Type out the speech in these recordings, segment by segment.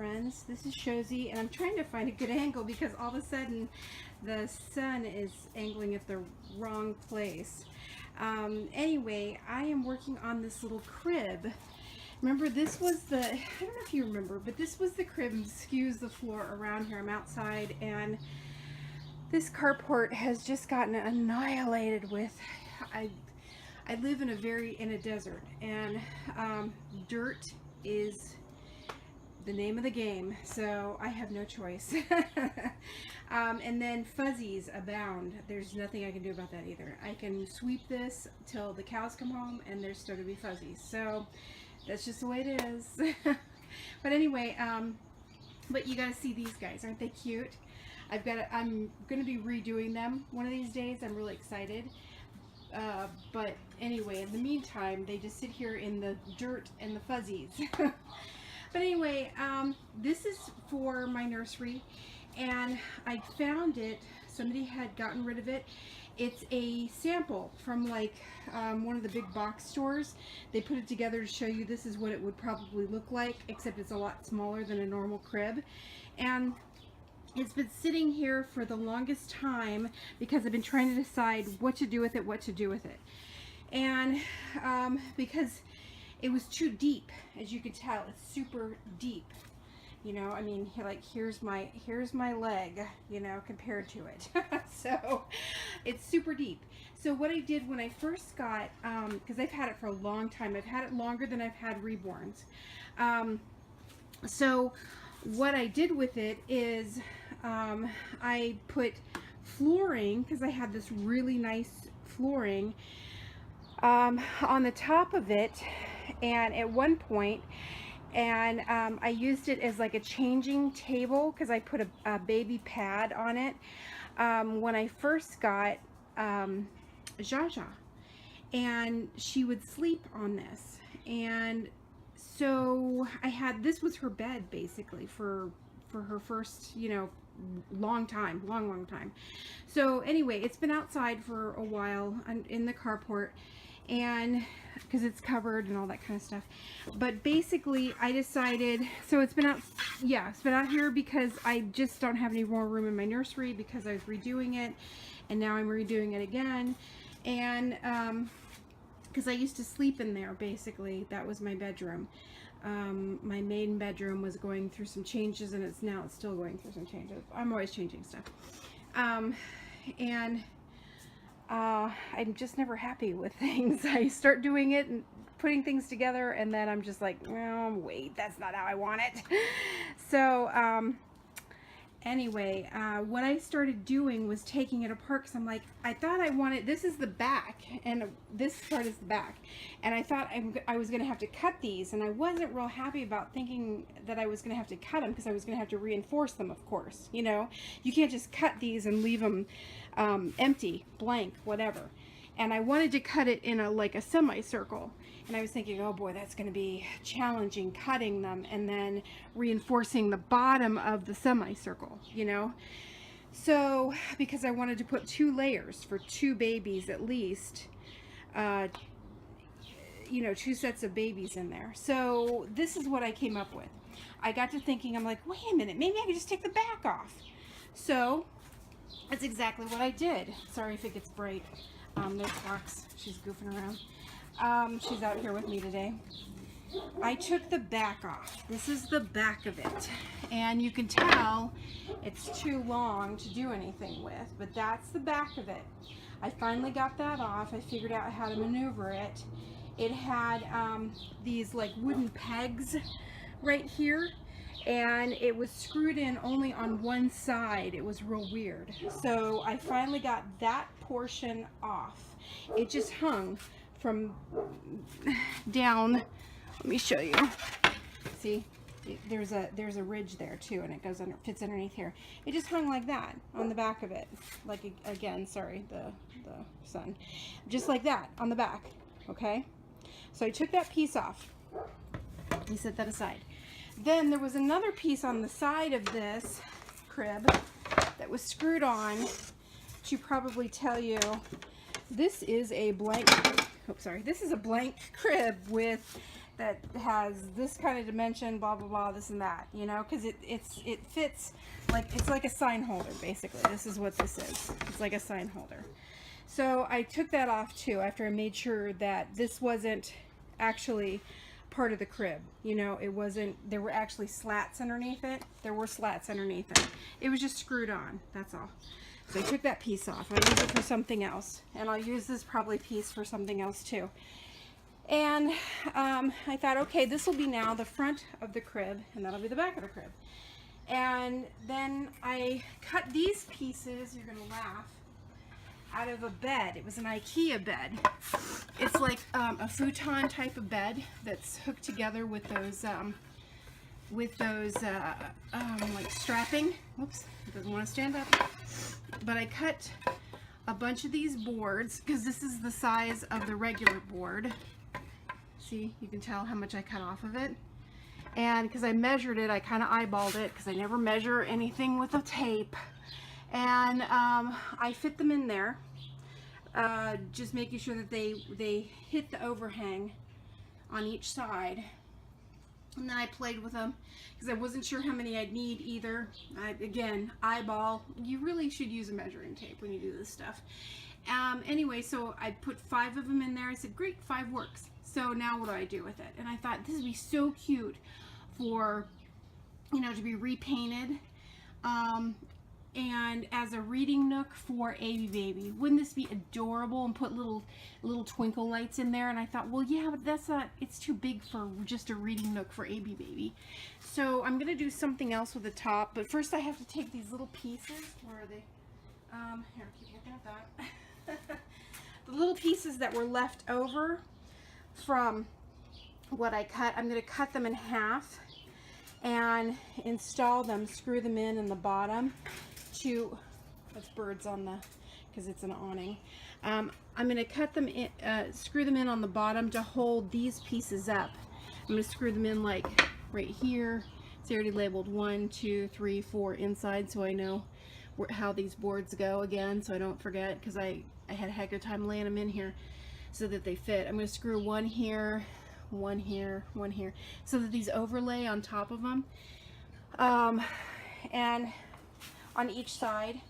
friends. This is Shozy, and I'm trying to find a good angle because all of a sudden the sun is angling at the wrong place. Anyway, I am working on this little crib. Remember, this was the, I don't know if you remember, but this was the crib, and excuse the floor around here. I'm outside, and this carport has just gotten annihilated with, I live in a desert, and dirt is the name of the game, so I have no choice. And then fuzzies abound. There's nothing I can do about that either. I can sweep this till the cows come home and there's still to be fuzzies. So that's just the way it is. But anyway, but you gotta see these guys. Aren't they cute? I'm gonna be redoing them one of these days. I'm really excited. But anyway, in the meantime, they just sit here in the dirt and the fuzzies. But anyway, this is for my nursery, and I found it. Somebody had gotten rid of it. It's a sample from like one of the big box stores. They put it together to show you this is what it would probably look like, except it's a lot smaller than a normal crib. And it's been sitting here for the longest time because I've been trying to decide what to do with it, And because it was too deep, as you can tell, it's super deep. You know, I mean, like here's my leg, you know, compared to it. So it's super deep. So what I did when I first got, because I've had it for a long time, I've had it longer than I've had Reborns. So what I did with it is I put flooring, because I had this really nice flooring on the top of it, and at one point, and I used it as like a changing table because I put a baby pad on it when I first got Jaja, and she would sleep on this. And so I had, this was her bed basically for her first, you know, long time. So anyway, it's been outside for a while in the carport, and because it's covered and all that kind of stuff. But basically I decided, so it's been out, yeah, it's been out here because I just don't have any more room in my nursery because I was redoing it, and now I'm redoing it again. And because I used to sleep in there, basically that was my bedroom. My main bedroom was going through some changes, and it's still going through some changes. I'm always changing stuff. And I'm just never happy with things. I start doing it and putting things together, and then I'm just like, oh, wait, that's not how I want it. So anyway, what I started doing was taking it apart, because I'm like, I thought I wanted, this is the back, and this part is the back, and I thought I was going to have to cut these, and I wasn't real happy about thinking that I was going to have to cut them, because I was going to have to reinforce them, of course. You know, you can't just cut these and leave them empty, blank, whatever. And I wanted to cut it in like a semicircle, and I was thinking, oh boy, that's going to be challenging, cutting them and then reinforcing the bottom of the semicircle, you know. So because I wanted to put 2 layers for 2 babies at least, you know, 2 sets of babies in there. So this is what I came up with. I got to thinking, I'm like, wait a minute, maybe I could just take the back off. So that's exactly what I did. Sorry if it gets bright. There's Fox. She's goofing around. She's out here with me today. I took the back off. This is the back of it. And you can tell it's too long to do anything with, but that's the back of it. I finally got that off. I figured out how to maneuver it. It had these like wooden pegs right here, and it was screwed in only on one side. It was real weird. So I finally got that portion off. It just hung from down. Let me show you. See, there's a ridge there too, and it goes under, fits underneath here. It just hung like that on the back of it. Like, again, sorry, the sun. Just like that on the back. Okay. So I took that piece off. We set that aside. Then there was another piece on the side of this crib that was screwed on to probably tell you this is a blank, oh sorry, this is a blank crib with that has this kind of dimension, blah blah blah, this and that, you know, because it fits like, it's like a sign holder basically. This is what this is. It's like a sign holder. So I took that off too after I made sure that this wasn't actually part of the crib. You know, it wasn't, there were actually slats underneath it. There were slats underneath it. It was just screwed on, that's all. So I took that piece off. I use it for something else. And I'll use this probably piece for something else too. And I thought, okay, this will be now the front of the crib, and that'll be the back of the crib. And then I cut these pieces, you're gonna laugh, out of a bed. It was an IKEA bed. It's like a futon type of bed that's hooked together with those like strapping. Whoops, it doesn't want to stand up. But I cut a bunch of these boards because this is the size of the regular board. See, you can tell how much I cut off of it. And because I measured it, I kind of eyeballed it because I never measure anything with a tape. And I fit them in there, just making sure that they hit the overhang on each side. And then I played with them because I wasn't sure how many I'd need either. Again, eyeball. You really should use a measuring tape when you do this stuff. Anyway, so I put 5 of them in there. I said, great, 5 works. So now what do I do with it? And I thought this would be so cute for, you know, to be repainted. And as a reading nook for AB Baby. Wouldn't this be adorable? And put little twinkle lights in there. And I thought, well, yeah, but that's not, it's too big for just a reading nook for AB Baby. So I'm gonna do something else with the top, but first I have to take these little pieces. Where are they? Here, keep looking at that. The little pieces that were left over from what I cut, I'm gonna cut them in half and install them, screw them in the bottom to, that's birds on the, because it's an awning. I'm going to cut them in, screw them in on the bottom to hold these pieces up. I'm going to screw them in like right here. It's already labeled 1, 2, 3, 4 inside, so I know how these boards go again, so I don't forget, because I had a heck of a time laying them in here so that they fit. I'm going to screw one here, one here, one here, so that these overlay on top of them, and on each side,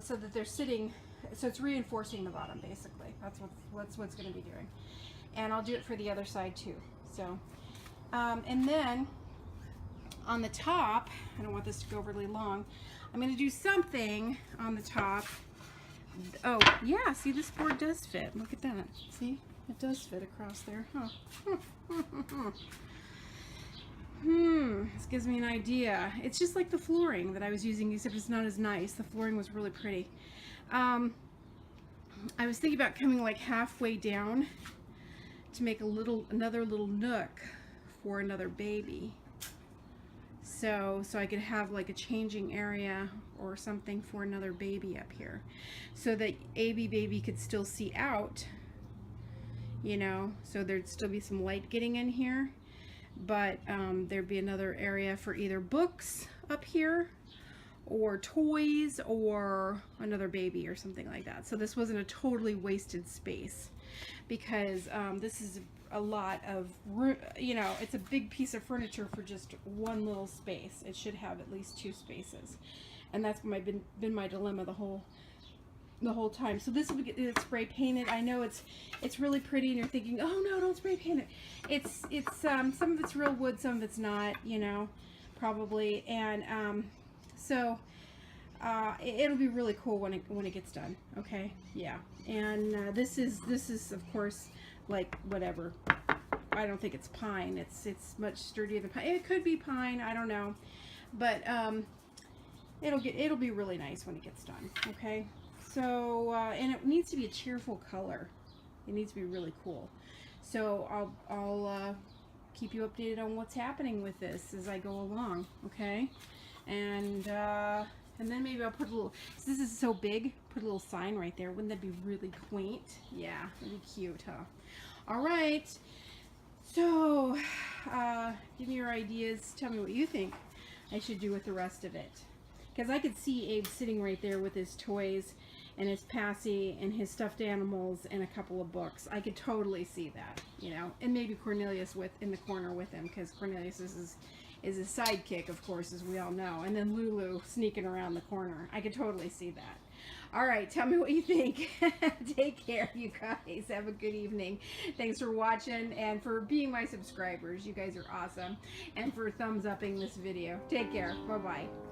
so that they're sitting, so it's reinforcing the bottom basically. That's what's going to be doing. And I'll do it for the other side too. So and then on the top, I don't want this to go overly long, I'm going to do something on the top. Oh yeah, see, this board does fit. Look at that. See, it does fit across there, huh? This gives me an idea. It's just like the flooring that I was using, except it's not as nice. The flooring was really pretty. I was thinking about coming like halfway down to make another little nook for another baby. So I could have like a changing area or something for another baby up here, so that AB Baby could still see out, you know, so there'd still be some light getting in here. But there'd be another area for either books up here or toys or another baby or something like that. So this wasn't a totally wasted space, because this is a lot of, you know, it's a big piece of furniture for just one little space. It should have at least 2 spaces, and that's been my dilemma the whole time. So this will get spray painted. I know it's really pretty, and you're thinking, oh no, don't spray paint it. It's some of it's real wood, some of it's not, you know, probably. And so it'll be really cool when it gets done. Okay, yeah. And this is of course like whatever. I don't think it's pine. It's much sturdier than pine. It could be pine. I don't know, but it'll be really nice when it gets done. Okay. So, and it needs to be a cheerful color. It needs to be really cool. So I'll keep you updated on what's happening with this as I go along, okay? And then maybe I'll put a little, this is so big, put a little sign right there. Wouldn't that be really quaint? Yeah, that'd be cute, huh? All right. So, give me your ideas. Tell me what you think I should do with the rest of it. Because I could see Abe sitting right there with his toys and his passy and his stuffed animals and a couple of books. I could totally see that, you know, and maybe Cornelius in the corner with him, because Cornelius is his sidekick, of course, as we all know, and then Lulu sneaking around the corner. I could totally see that. All right, tell me what you think. Take care, you guys. Have a good evening. Thanks for watching and for being my subscribers. You guys are awesome. And for thumbs upping this video. Take care. Bye-bye.